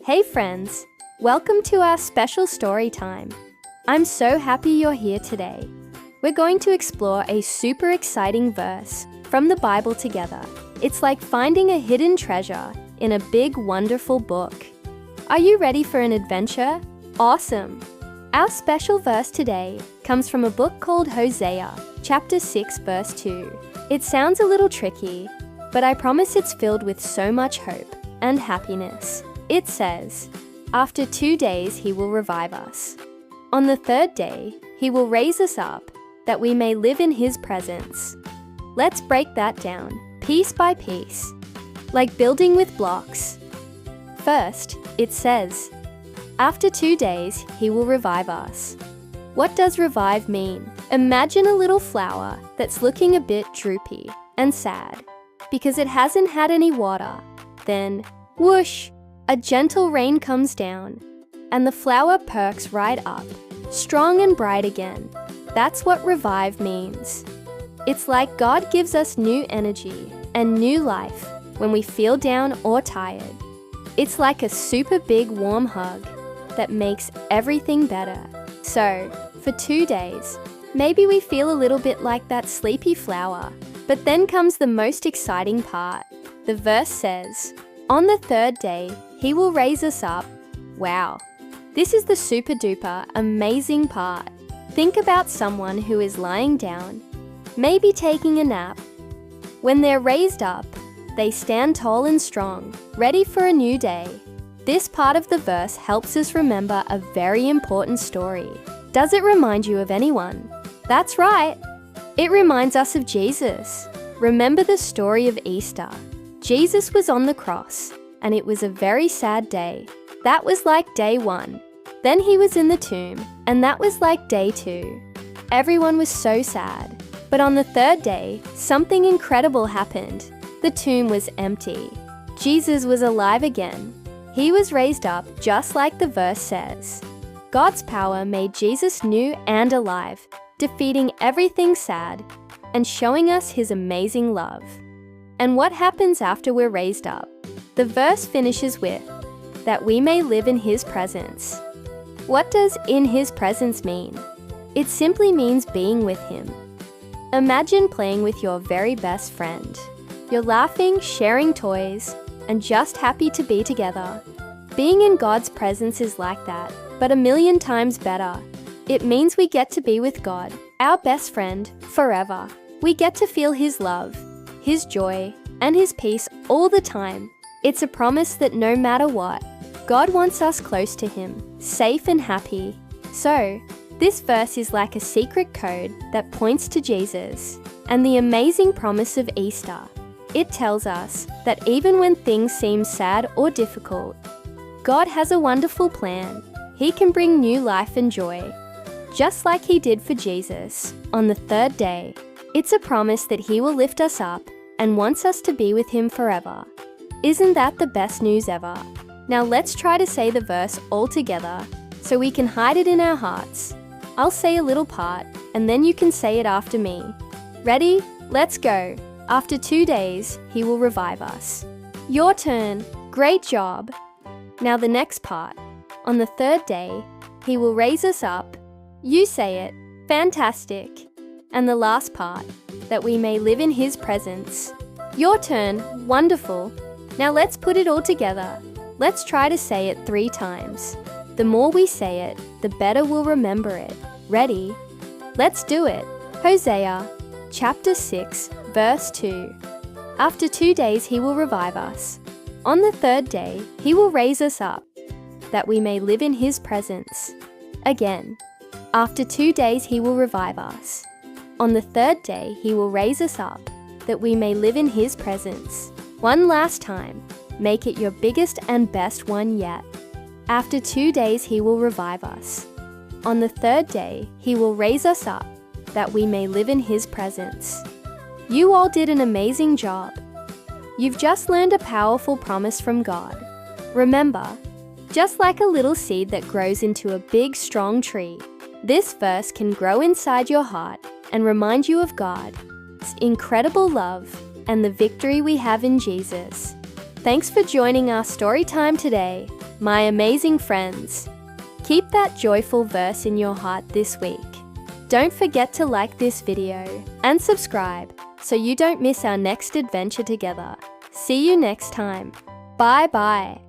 Hey friends, welcome to our special story time. I'm so happy you're here today. We're going to explore a super exciting verse from the Bible together. It's like finding a hidden treasure in a big, wonderful book. Are you ready for an adventure? Awesome! Our special verse today comes from a book called Hosea, chapter 6, verse 2. It sounds a little tricky, but I promise it's filled with so much hope and happiness. It says, "After 2 days he will revive us. On the third day he will raise us up, that we may live in his presence." Let's break that down, piece by piece, like building with blocks. First, it says, "After 2 days he will revive us." What does revive mean? Imagine a little flower that's looking a bit droopy and sad because it hasn't had any water. Then, whoosh! A gentle rain comes down, and the flower perks right up, strong and bright again. That's what revive means. It's like God gives us new energy and new life when we feel down or tired. It's like a super big warm hug that makes everything better. So, for 2 days, maybe we feel a little bit like that sleepy flower. But then comes the most exciting part. The verse says, "On the third day, he will raise us up." Wow, this is the super duper amazing part. Think about someone who is lying down, maybe taking a nap. When they're raised up, they stand tall and strong, ready for a new day. This part of the verse helps us remember a very important story. Does it remind you of anyone? That's right, it reminds us of Jesus. Remember the story of Easter. Jesus was on the cross, and it was a very sad day. That was like day 1. Then he was in the tomb, and that was like day 2. Everyone was so sad. But on the third day, something incredible happened. The tomb was empty. Jesus was alive again. He was raised up just like the verse says. God's power made Jesus new and alive, defeating everything sad and showing us his amazing love. And what happens after we're raised up? The verse finishes with, "that we may live in his presence." What does "in his presence" mean? It simply means being with him. Imagine playing with your very best friend. You're laughing, sharing toys, and just happy to be together. Being in God's presence is like that, but a million times better. It means we get to be with God, our best friend, forever. We get to feel his love, his joy, and his peace all the time. It's a promise that no matter what, God wants us close to him, safe and happy. So, this verse is like a secret code that points to Jesus and the amazing promise of Easter. It tells us that even when things seem sad or difficult, God has a wonderful plan. He can bring new life and joy, just like he did for Jesus on the third day. It's a promise that he will lift us up and wants us to be with him forever. Isn't that the best news ever? Now let's try to say the verse all together so we can hide it in our hearts. I'll say a little part and then you can say it after me. Ready? Let's go. After 2 days, he will revive us. Your turn. Great job. Now the next part. On the third day, he will raise us up. You say it. Fantastic. And the last part, that we may live in his presence. Your turn. Wonderful. Now let's put it all together. Let's try to say it 3 times. The more we say it, the better we'll remember it. Ready? Let's do it. Hosea, chapter 6, verse 2. After 2 days he will revive us. On the third day he will raise us up, that we may live in his presence. Again. After 2 days he will revive us. On the third day he will raise us up, that we may live in his presence. One last time. Make it your biggest and best one yet. After 2 days he will revive us. On the third day he will raise us up, that we may live in his presence. You all did an amazing job. You've just learned a powerful promise from God. Remember, just like a little seed that grows into a big, strong tree, this verse can grow inside your heart and remind you of God's incredible love and the victory we have in Jesus. Thanks for joining our story time today. my amazing friends. Keep that joyful verse in your heart this week. Don't forget to like this video and subscribe so you don't miss our next adventure together. See you next time. Bye bye.